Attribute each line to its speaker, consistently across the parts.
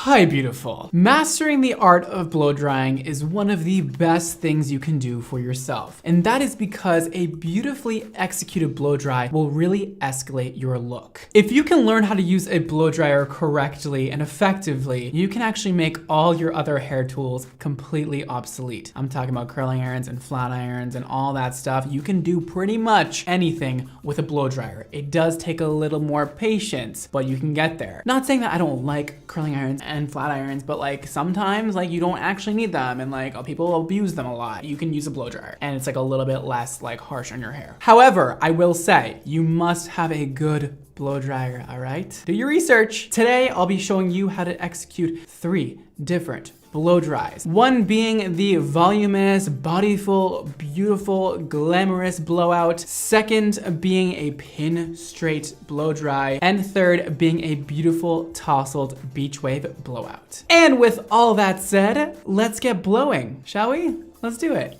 Speaker 1: Hi, beautiful. Mastering the art of blow drying is one of the best things you can do for yourself. And that is because a beautifully executed blow dry will really escalate your look. If you can learn how to use a blow dryer correctly and effectively, you can actually make all your other hair tools completely obsolete. I'm talking about curling irons and flat irons and all that stuff. You can do pretty much anything with a blow dryer. It does take a little more patience, but you can get there. Not saying that I don't like curling irons and flat irons, but like sometimes like you don't actually need them and like people abuse them a lot. You can use a blow dryer and it's like a little bit less like harsh on your hair. However, I will say you must have a good blow dryer, all right? Do your research. Today, I'll be showing you how to execute 3 different blow dries. One being the voluminous, bodyful, beautiful, glamorous blowout. Second being a pin straight blow dry. And third being a beautiful tousled beach wave blowout. And with all that said, let's get blowing, shall we? Let's do it.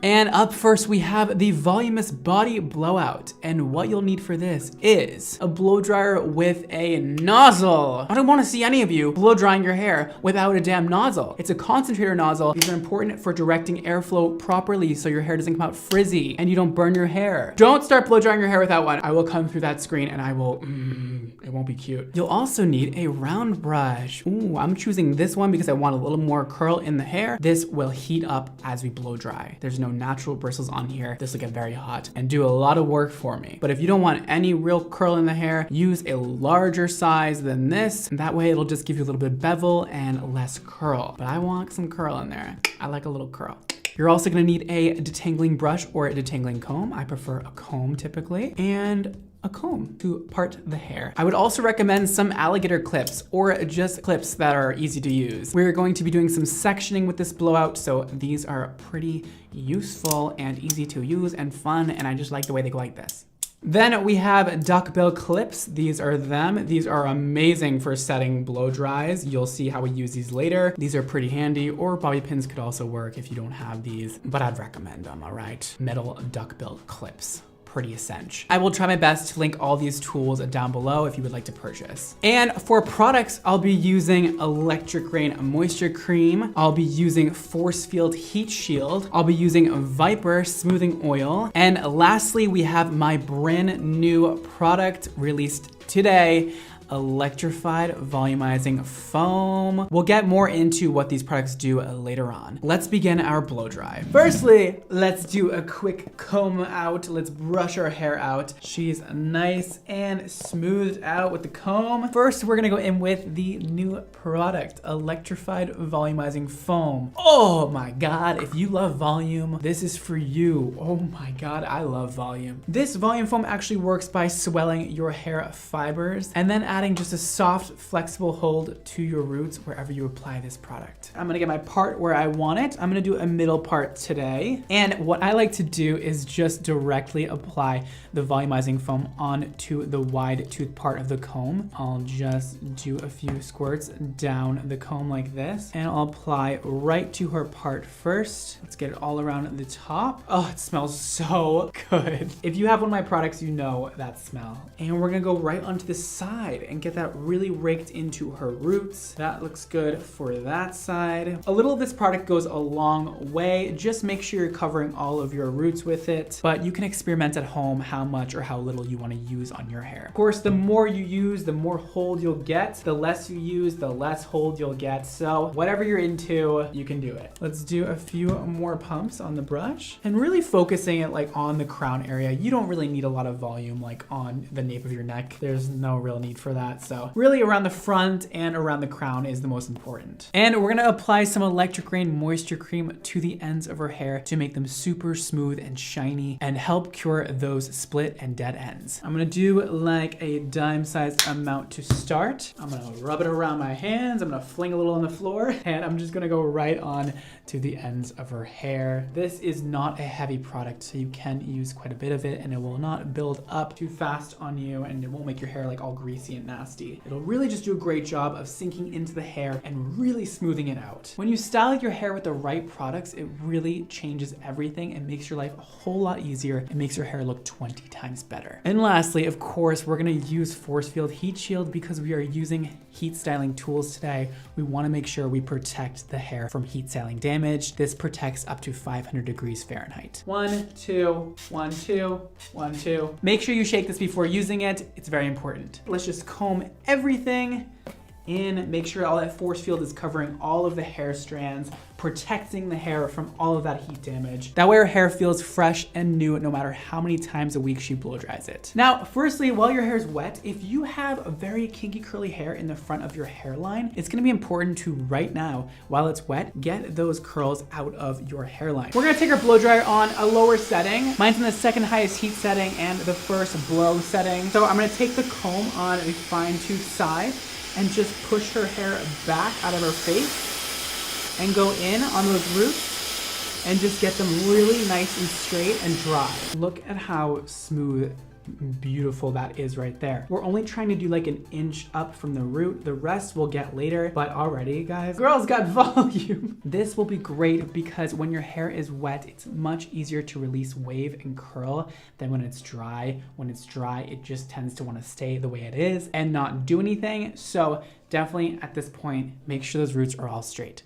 Speaker 1: And up first, we have the voluminous body blowout. And what you'll need for this is a blow dryer with a nozzle. I don't want to see any of you blow drying your hair without a damn nozzle. It's a concentrator nozzle. These are important for directing airflow properly so your hair doesn't come out frizzy and you don't burn your hair. Don't start blow drying your hair without one. I will come through that screen and I will, it won't be cute. You'll also need a round brush. Ooh, I'm choosing this one because I want a little more curl in the hair. This will heat up as we blow dry. There's no natural bristles on here. This will get very hot and do a lot of work for me. But if you don't want any real curl in the hair, use a larger size than this. That way it'll just give you a little bit of bevel and less curl. But I want some curl in there. I like a little curl. You're also gonna need a detangling brush or a detangling comb. I prefer a comb typically. And a comb to part the hair. I would also recommend some alligator clips or just clips that are easy to use. We're going to be doing some sectioning with this blowout, so these are pretty useful and easy to use and fun, and I just like the way they go like this. Then we have duckbill clips. These are them. These are amazing for setting blow dries. You'll see how we use these later. These are pretty handy, or bobby pins could also work if you don't have these, but I'd recommend them, all right? Metal duckbill clips. Pretty essential. I will try my best to link all these tools down below if you would like to purchase. And for products, I'll be using Electric Rain Moisture Cream. I'll be using Force Field Heat Shield. I'll be using Viper Smoothing Oil. And lastly, we have my brand new product released today, Electrified Volumizing Foam. We'll get more into what these products do later on. Let's begin our blow dry. Firstly, let's do a quick comb out. Let's brush our hair out. She's nice and smoothed out with the comb. First, we're gonna go in with the new product, Electrified Volumizing Foam. Oh my God, if you love volume, this is for you. Oh my God, I love volume. This volume foam actually works by swelling your hair fibers and then adding just a soft, flexible hold to your roots wherever you apply this product. I'm gonna get my part where I want it. I'm gonna do a middle part today. And what I like to do is just directly apply the volumizing foam onto the wide tooth part of the comb. I'll just do a few squirts down the comb like this, and I'll apply right to her part first. Let's get it all around the top. Oh, it smells so good. If you have one of my products, you know that smell. And we're gonna go right onto the side and get that really raked into her roots. That looks good for that side. A little of this product goes a long way. Just make sure you're covering all of your roots with it, but you can experiment at home how much or how little you want to use on your hair. Of course, the more you use, the more hold you'll get. The less you use, the less hold you'll get. So whatever you're into, you can do it. Let's do a few more pumps on the brush and really focusing it like on the crown area. You don't really need a lot of volume like on the nape of your neck. There's no real need for that. So really around the front and around the crown is the most important. And we're gonna apply some Electric Rain Moisture Cream to the ends of her hair to make them super smooth and shiny and help cure those split and dead ends. I'm gonna do like a dime-sized amount to start. I'm gonna rub it around my hands. I'm gonna fling a little on the floor, and I'm just gonna go right on to the ends of her hair. This is not a heavy product, so you can use quite a bit of it and it will not build up too fast on you and it won't make your hair like all greasy and nasty. It'll really just do a great job of sinking into the hair and really smoothing it out. When you style your hair with the right products, it really changes everything and makes your life a whole lot easier and makes your hair look 20 times better. And lastly, of course, we're gonna use Force Field Heat Shield because we are using heat styling tools today. We wanna make sure we protect the hair from heat styling damage. This protects up to 500 degrees Fahrenheit. 1, 2, 1, 2, 1, 2. Make sure you shake this before using it. It's very important. Let's just comb everything in, make sure all that force field is covering all of the hair strands, protecting the hair from all of that heat damage. That way our hair feels fresh and new no matter how many times a week she blow dries it. Now, firstly, while your hair is wet, if you have a very kinky curly hair in the front of your hairline, it's gonna be important to right now, while it's wet, get those curls out of your hairline. We're gonna take our blow dryer on a lower setting. Mine's in the second highest heat setting and the first blow setting. So I'm gonna take the comb on a fine tooth side and just push her hair back out of her face and go in on those roots and just get them really nice and straight and dry. Look at how smooth, beautiful that is right there. We're only trying to do like an inch up from the root. The rest we'll get later, but already, guys, girls got volume. This will be great because when your hair is wet, it's much easier to release wave and curl than when it's dry. When it's dry, it just tends to want to stay the way it is and not do anything. So definitely at this point, make sure those roots are all straight.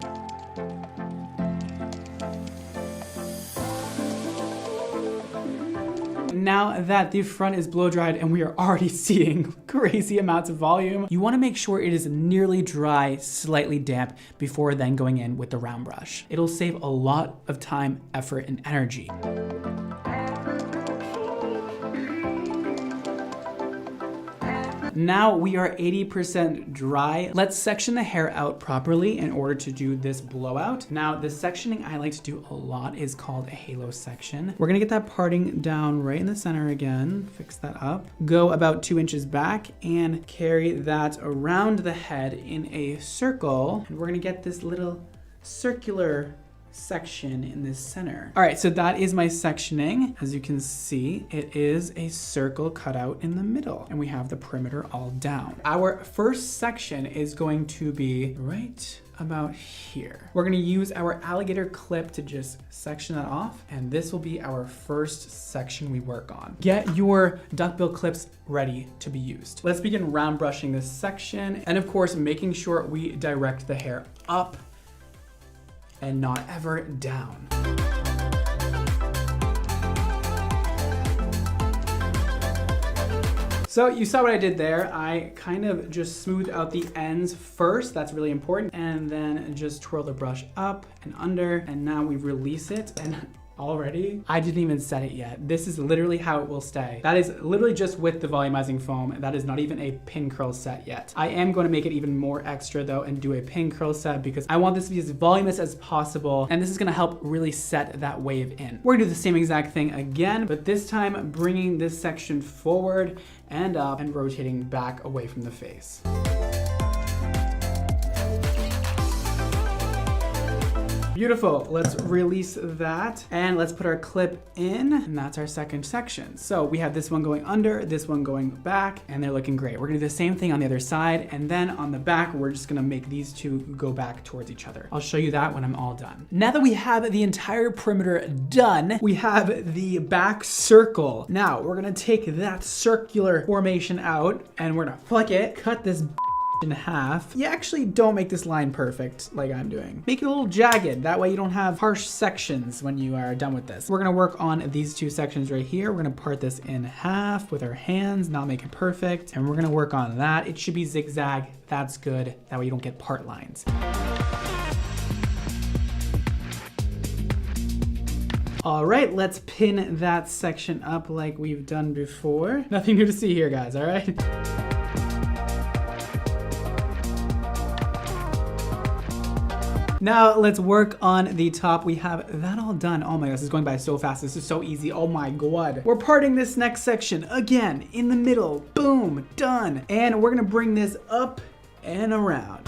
Speaker 1: Now that the front is blow dried and we are already seeing crazy amounts of volume, you want to make sure it is nearly dry, slightly damp before then going in with the round brush. It'll save a lot of time, effort, and energy. Now we are 80% dry. Let's section the hair out properly in order to do this blowout. Now, the sectioning I like to do a lot is called a halo section. We're gonna get that parting down right in the center again, fix that up. Go about 2 inches back and carry that around the head in a circle. And we're gonna get this little circular section in this center. All right, so that is my sectioning. As you can see, it is a circle cut out in the middle and we have the perimeter all down. Our first section is going to be right about here. We're gonna use our alligator clip to just section that off, and this will be our first section we work on. Get your duckbill clips ready to be used. Let's begin round brushing this section, and of course, making sure we direct the hair up and not ever down. So you saw what I did there. I kind of just smoothed out the ends first. That's really important. And then just twirl the brush up and under. And now we release it. And already, I didn't even set it yet. This is literally how it will stay. That is literally just with the volumizing foam. That is not even a pin curl set yet. I am going to make it even more extra though and do a pin curl set because I want this to be as voluminous as possible. And this is gonna help really set that wave in. We're gonna do the same exact thing again, but this time bringing this section forward and up and rotating back away from the face. Beautiful, let's release that and let's put our clip in, and that's our second section. So we have this one going under, this one going back, and they're looking great. We're gonna do the same thing on the other side, and then on the back, we're just gonna make these two go back towards each other. I'll show you that when I'm all done. Now that we have the entire perimeter done, we have the back circle. Now we're gonna take that circular formation out and we're gonna flick it, cut this in half. You actually don't make this line perfect like I'm doing. Make it a little jagged. That way you don't have harsh sections when you are done with this. We're gonna work on these two sections right here. We're gonna part this in half with our hands, not make it perfect. And we're gonna work on that. It should be zigzag. That's good. That way you don't get part lines. All right, let's pin that section up like we've done before. Nothing new to see here, guys, all right? Now let's work on the top. We have that all done. Oh my gosh, this is going by so fast. This is so easy. Oh my God. We're parting this next section again in the middle. Boom, done. And we're gonna bring this up and around.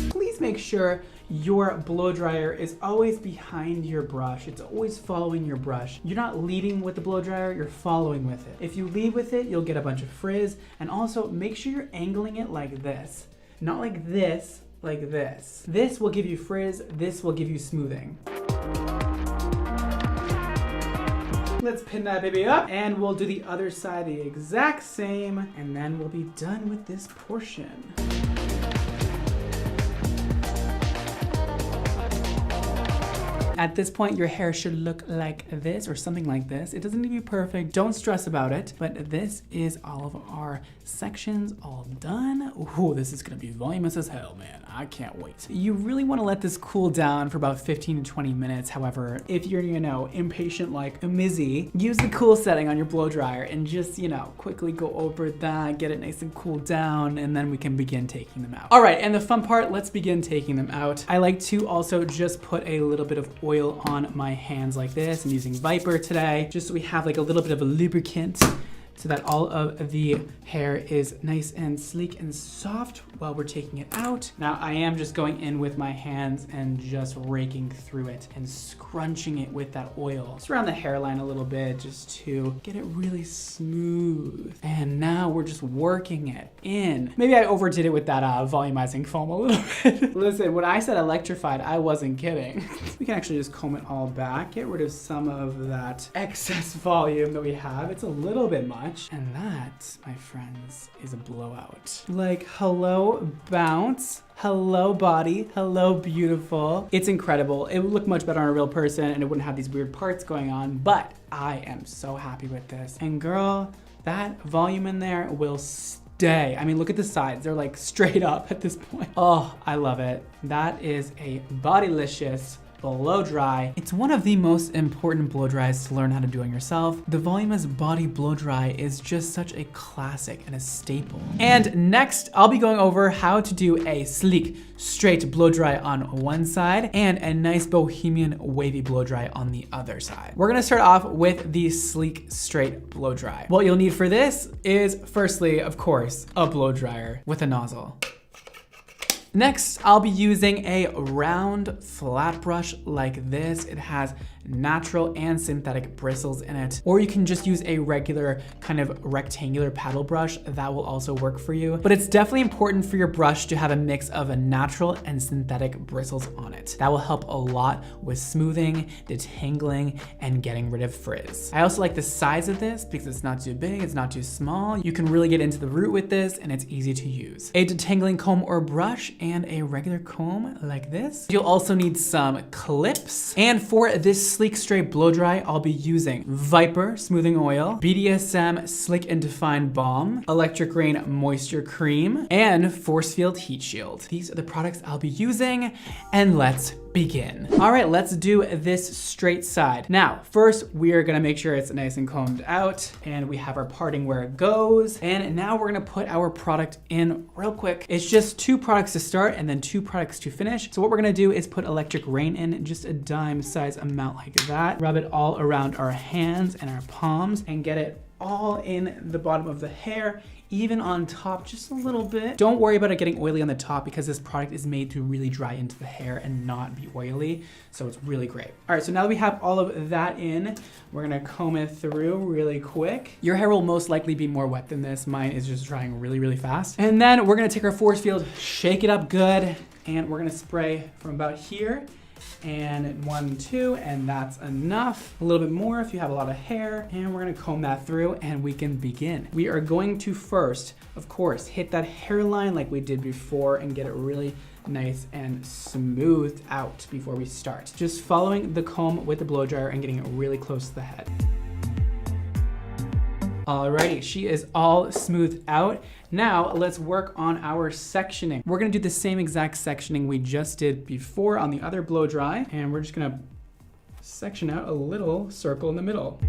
Speaker 1: Please make sure your blow dryer is always behind your brush. It's always following your brush. You're not leading with the blow dryer, you're following with it. If you lead with it, you'll get a bunch of frizz. And also make sure you're angling it like this. Not like this, like this. This will give you frizz, this will give you smoothing. Let's pin that baby up, and we'll do the other side the exact same, and then we'll be done with this portion. At this point, your hair should look like this or something like this. It doesn't need to be perfect. Don't stress about it. But this is all of our sections all done. Ooh, this is gonna be voluminous as hell, man. I can't wait. You really wanna let this cool down for about 15 to 20 minutes. However, if you're, impatient like Mizzy, use the cool setting on your blow dryer and just, quickly go over that, get it nice and cool down, and then we can begin taking them out. All right, and the fun part, let's begin taking them out. I like to also just put a little bit of oil on my hands like this. I'm using Viper today, just so we have like a little bit of a lubricant so that all of the hair is nice and sleek and soft while we're taking it out. Now I am just going in with my hands and just raking through it and scrunching it with that oil. Just around the hairline a little bit just to get it really smooth. And now we're just working it in. Maybe I overdid it with that volumizing foam a little bit. Listen, when I said electrified, I wasn't kidding. We can actually just comb it all back, get rid of some of that excess volume that we have. It's a little bit much. And that, my friends, is a blowout. Like, hello, bounce. Hello, body. Hello, beautiful. It's incredible. It would look much better on a real person and it wouldn't have these weird parts going on, but I am so happy with this. And girl, that volume in there will stay. I mean, look at the sides. They're like straight up at this point. Oh, I love it. That is a bodylicious blow dry. It's one of the most important blow dries to learn how to do on yourself. The Voluminous Body Blow Dry is just such a classic and a staple. And next, I'll be going over how to do a sleek, straight blow dry on one side and a nice bohemian wavy blow dry on the other side. We're gonna start off with the sleek, straight blow dry. What you'll need for this is, firstly, of course, a blow dryer with a nozzle. Next, I'll be using a round flat brush like this. It has natural and synthetic bristles in it, or you can just use a regular kind of rectangular paddle brush. That will also work for you. But it's definitely important for your brush to have a mix of a natural and synthetic bristles on it. That will help a lot with smoothing, detangling, and getting rid of frizz. I also like the size of this because it's not too big, it's not too small. You can really get into the root with this and it's easy to use. A detangling comb or brush and a regular comb like this. You'll also need some clips. And for this sleek straight blow dry, I'll be using Viper Smoothing Oil, BDSM Slick and Define Balm, Electric Rain Moisture Cream, and Force Field Heat Shield. These are the products I'll be using, and let's begin. All right, let's do this straight side. Now, first, we are gonna make sure it's nice and combed out, and we have our parting where it goes. And now we're gonna put our product in real quick. It's just 2 products to start and then 2 products to finish. So what we're gonna do is put Electric Rain in, just a dime size amount like that. Rub it all around our hands and our palms and get it all in the bottom of the hair, even on top just a little bit. Don't worry about it getting oily on the top because this product is made to really dry into the hair and not be oily, so it's really great. All right, so now that we have all of that in, we're gonna comb it through really quick. Your hair will most likely be more wet than this. Mine is just drying really, really fast. And then we're gonna take our force field, shake it up good, and we're gonna spray from about here, and 1, 2, and that's enough. A little bit more if you have a lot of hair, and we're gonna comb that through and we can begin. We are going to first, of course, hit that hairline like we did before and get it really nice and smoothed out before we start. Just following the comb with the blow dryer and getting it really close to the head. Alrighty, she is all smoothed out. Now let's work on our sectioning. We're gonna do the same exact sectioning we just did before on the other blow dry, and we're just gonna section out a little circle in the middle.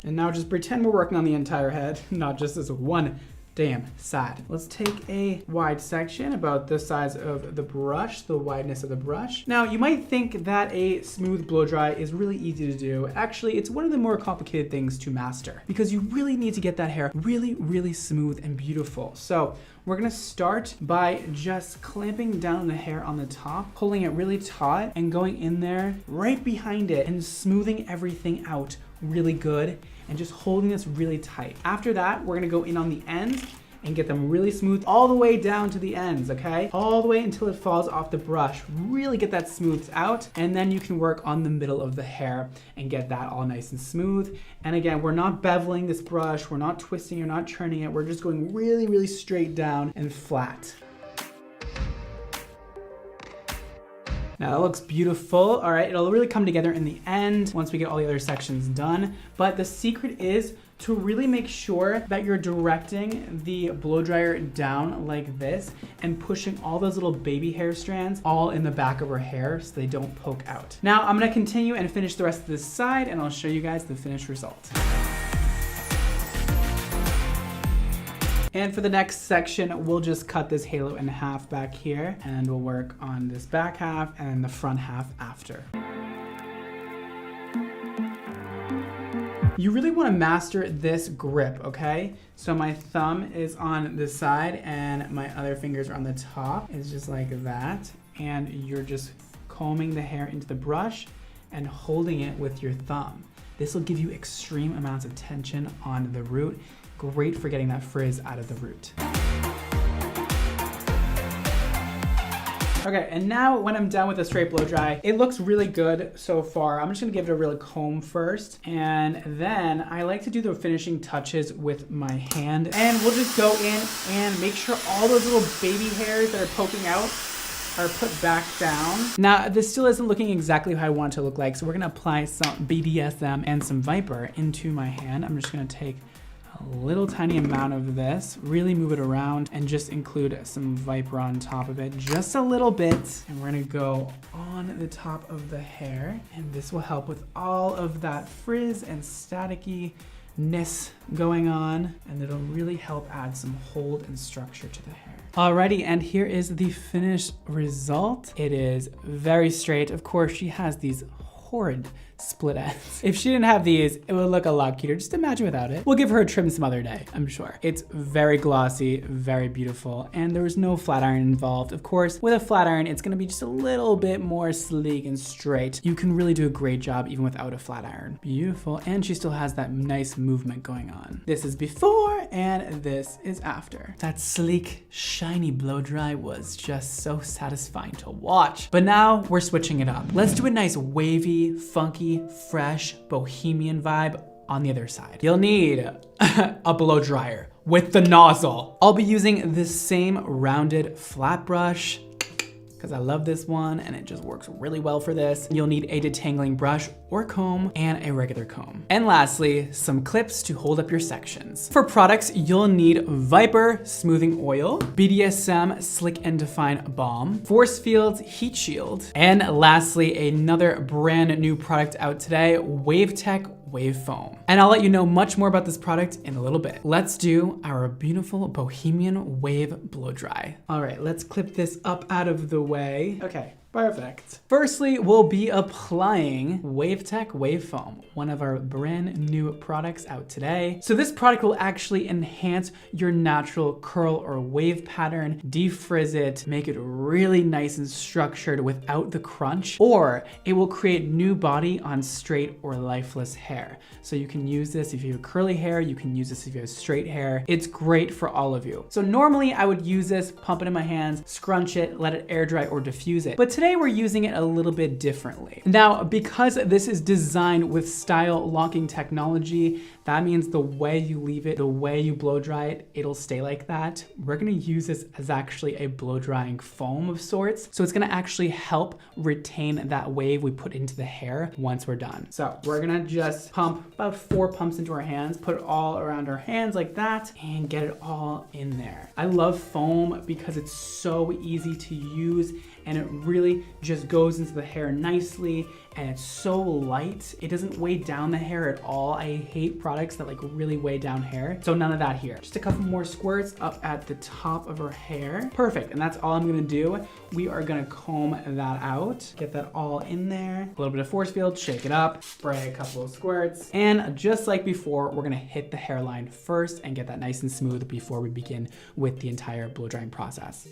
Speaker 1: And now just pretend we're working on the entire head, not just this one Damn, sad. Let's take a wide section about the size of the brush, the wideness of the brush. Now, you might think that a smooth blow dry is really easy to do. Actually, it's one of the more complicated things to master because you really need to get that hair really, really smooth and beautiful. So we're gonna start by just clamping down the hair on the top, pulling it really taut and going in there right behind it and smoothing everything out really good and just holding this really tight. After that, we're gonna go in on the ends and get them really smooth all the way down to the ends, okay? All the way until it falls off the brush. Really get that smoothed out, and then you can work on the middle of the hair and get that all nice and smooth. And again, we're not beveling this brush, we're not twisting or not turning it, we're just going really, really straight down and flat. Now that looks beautiful. All right, it'll really come together in the end once we get all the other sections done. But the secret is to really make sure that you're directing the blow dryer down like this and pushing all those little baby hair strands all in the back of her hair so they don't poke out. Now I'm gonna continue and finish the rest of this side and I'll show you guys the finished result. And for the next section, we'll just cut this halo in half back here and we'll work on this back half and the front half after. You really want to master this grip, okay? So my thumb is on the side and my other fingers are on the top. It's just like that. And you're just combing the hair into the brush and holding it with your thumb. This will give you extreme amounts of tension on the root. Great for getting that frizz out of the root. Okay, and now when I'm done with the straight blow dry, it looks really good so far. I'm just gonna give it a real comb first, and then I like to do the finishing touches with my hand. And we'll just go in and make sure all those little baby hairs that are poking out are put back down. Now, this still isn't looking exactly how I want it to look like, so we're gonna apply some BDSM and some Viper into my hand. I'm just gonna take a little tiny amount of this, really move it around and just include some Viper on top of it, just a little bit. And we're gonna go on the top of the hair, and this will help with all of that frizz and staticky-ness going on, and it'll really help add some hold and structure to the hair. Alrighty, and here is the finished result. It is very straight. Of course, she has these horrid split ends. If she didn't have these, it would look a lot cuter. Just imagine without it. We'll give her a trim some other day, I'm sure. It's very glossy, very beautiful, and there was no flat iron involved. Of course, with a flat iron, it's gonna be just a little bit more sleek and straight. You can really do a great job even without a flat iron. Beautiful, and she still has that nice movement going on. This is before, and this is after. That sleek, shiny blow dry was just so satisfying to watch. But now we're switching it up. Let's do a nice wavy, funky, fresh, bohemian vibe on the other side. You'll need a blow dryer with the nozzle. I'll be using this same rounded flat brush because I love this one and it just works really well for this. You'll need a detangling brush or comb and a regular comb. And lastly, some clips to hold up your sections. For products, you'll need Viper Smoothing Oil, BDSM Slick and Define Balm, Force Fields Heat Shield, and lastly, another brand new product out today, WaveTech Wave Foam. And I'll let you know much more about this product in a little bit. Let's do our beautiful Bohemian Wave Blow Dry. All right, let's clip this up out of the way. Okay. Perfect. Firstly, we'll be applying WaveTech Wave Foam, one of our brand new products out today. So this product will actually enhance your natural curl or wave pattern, defrizz it, make it really nice and structured without the crunch, or it will create new body on straight or lifeless hair. So you can use this if you have curly hair, you can use this if you have straight hair. It's great for all of you. So normally I would use this, pump it in my hands, scrunch it, let it air dry or diffuse it. But today we're using it a little bit differently. Now, because this is designed with style locking technology, that means the way you leave it, the way you blow dry it, it'll stay like that. We're gonna use this as actually a blow drying foam of sorts. So it's gonna actually help retain that wave we put into the hair once we're done. So we're gonna just pump about 4 pumps into our hands, put it all around our hands like that, and get it all in there. I love foam because it's so easy to use and it really just goes into the hair nicely, and it's so light. It doesn't weigh down the hair at all. I hate products that like really weigh down hair. So none of that here. Just a couple more squirts up at the top of her hair. Perfect, and that's all I'm gonna do. We are gonna comb that out, get that all in there. A little bit of force field, shake it up, spray a couple of squirts. And just like before, we're gonna hit the hairline first and get that nice and smooth before we begin with the entire blow drying process.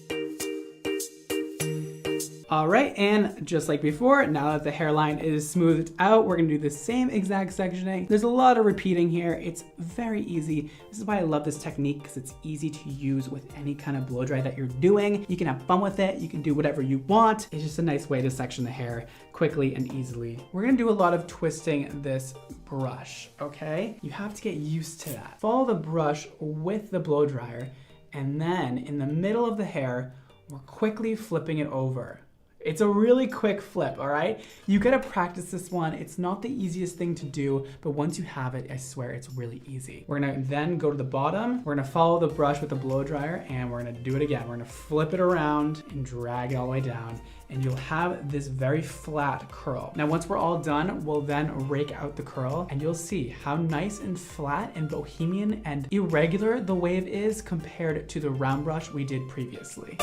Speaker 1: All right, and just like before, now that the hairline is smoothed out, we're gonna do the same exact sectioning. There's a lot of repeating here. It's very easy. This is why I love this technique, because it's easy to use with any kind of blow dry that you're doing. You can have fun with it. You can do whatever you want. It's just a nice way to section the hair quickly and easily. We're gonna do a lot of twisting this brush, okay? You have to get used to that. Follow the brush with the blow dryer, and then in the middle of the hair, we're quickly flipping it over. It's a really quick flip, all right? You gotta practice this one. It's not the easiest thing to do, but once you have it, I swear it's really easy. We're gonna then go to the bottom. We're gonna follow the brush with the blow dryer, and we're gonna do it again. We're gonna flip it around and drag it all the way down, and you'll have this very flat curl. Now, once we're all done, we'll then rake out the curl, and you'll see how nice and flat and bohemian and irregular the wave is compared to the round brush we did previously.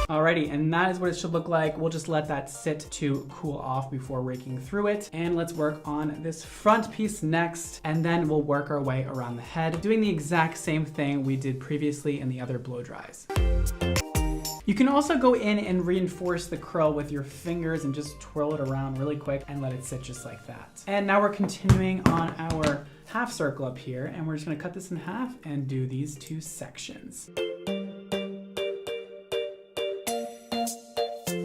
Speaker 1: Alrighty, and that is what it should look like. We'll just let that sit to cool off before raking through it. And let's work on this front piece next, and then we'll work our way around the head, doing the exact same thing we did previously in the other blow dries. You can also go in and reinforce the curl with your fingers and just twirl it around really quick and let it sit just like that. And now we're continuing on our half circle up here, and we're just gonna cut this in half and do these two sections.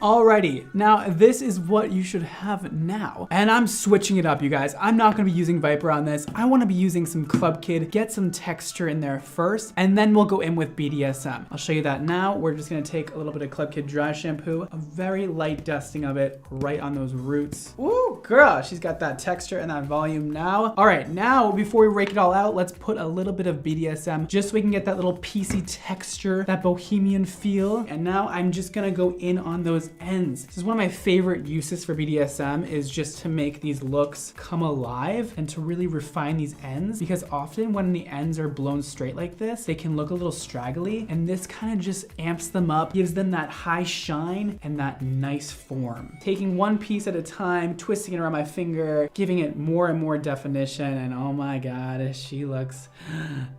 Speaker 1: Alrighty, now this is what you should have now. And I'm switching it up, you guys. I'm not gonna be using Viper on this. I wanna be using some Club Kid, get some texture in there first, and then we'll go in with BDSM. I'll show you that now. We're just gonna take a little bit of Club Kid dry shampoo, a very light dusting of it right on those roots. Ooh, girl, she's got that texture and that volume now. All right, now before we rake it all out, let's put a little bit of BDSM just so we can get that little piecey texture, that bohemian feel. And now I'm just gonna go in on those ends. This is one of my favorite uses for BDSM, is just to make these looks come alive and to really refine these ends, because often when the ends are blown straight like this, they can look a little straggly, and this kind of just amps them up, gives them that high shine and that nice form. Taking one piece at a time, twisting it around my finger, giving it more and more definition, and oh my God, she looks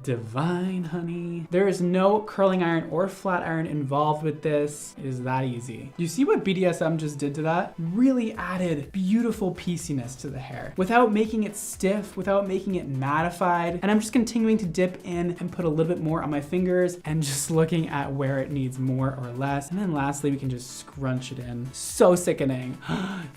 Speaker 1: divine, honey. There is no curling iron or flat iron involved with this. It is that easy. You see what BDSM just did to that? Really added beautiful pieciness to the hair without making it stiff, without making it mattified. And I'm just continuing to dip in and put a little bit more on my fingers and just looking at where it needs more or less. And then lastly, we can just scrunch it in. So sickening.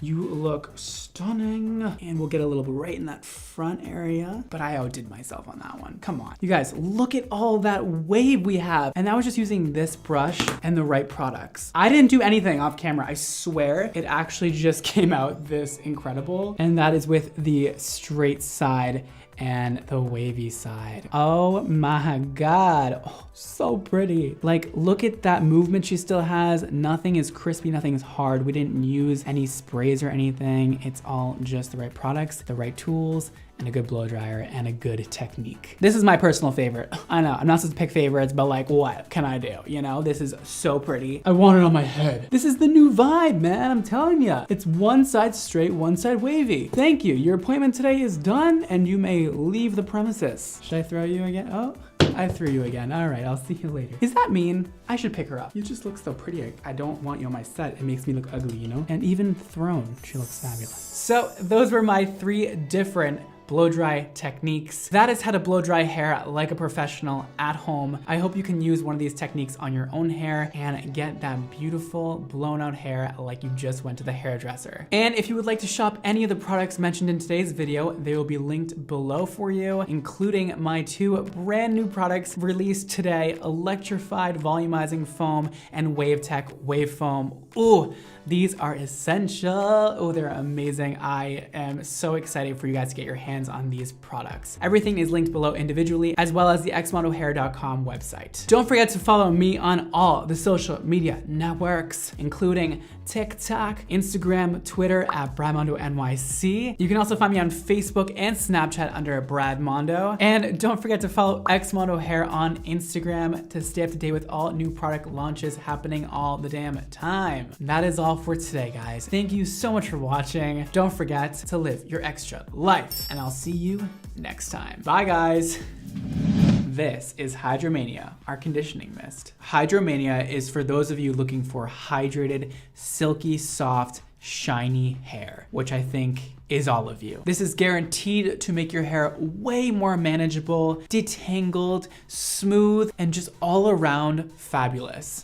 Speaker 1: You look stunning. And we'll get a little bit right in that front area, but I outdid myself on that one. Come on. You guys, look at all that wave we have. And that was just using this brush and the right products. I didn't do anything off camera. I swear it actually just came out this incredible. And that is with the straight side and the wavy side. Oh my God. Oh, so pretty. Like, look at that movement she still has. Nothing is crispy, nothing is hard. We didn't use any sprays or anything. It's all just the right products, the right tools, and a good blow dryer and a good technique. This is my personal favorite. I know, I'm not supposed to pick favorites, but like, what can I do? You know, this is so pretty. I want it on my head. This is the new vibe, man. I'm telling you. It's one side straight, one side wavy. Thank you. Your appointment today is done and you may leave the premises. Should I throw you again? Oh, I threw you again. All right, I'll see you later. Is that mean? I should pick her up. You just look so pretty. I don't want you on my set. It makes me look ugly, you know? And even thrown, she looks fabulous. So those were my 3 different blow dry techniques. That is how to blow dry hair like a professional at home. I hope you can use one of these techniques on your own hair and get that beautiful blown out hair like you just went to the hairdresser. And if you would like to shop any of the products mentioned in today's video, they will be linked below for you, including my 2 brand new products released today, Electrified Volumizing Foam and WaveTech Wave Foam. Ooh, these are essential. Oh, they're amazing. I am so excited for you guys to get your hands designs on these products. Everything is linked below individually, as well as the xmondohair.com website. Don't forget to follow me on all the social media networks, including TikTok, Instagram, Twitter at BradMondoNYC. You can also find me on Facebook and Snapchat under Brad Mondo. And don't forget to follow Xmondo Hair on Instagram to stay up to date with all new product launches happening all the damn time. That is all for today, guys. Thank you so much for watching. Don't forget to live your extra life, and I'll see you next time. Bye, guys. This is Hydromania, our conditioning mist. Hydromania is for those of you looking for hydrated, silky, soft, shiny hair, which I think is all of you. This is guaranteed to make your hair way more manageable, detangled, smooth, and just all around fabulous.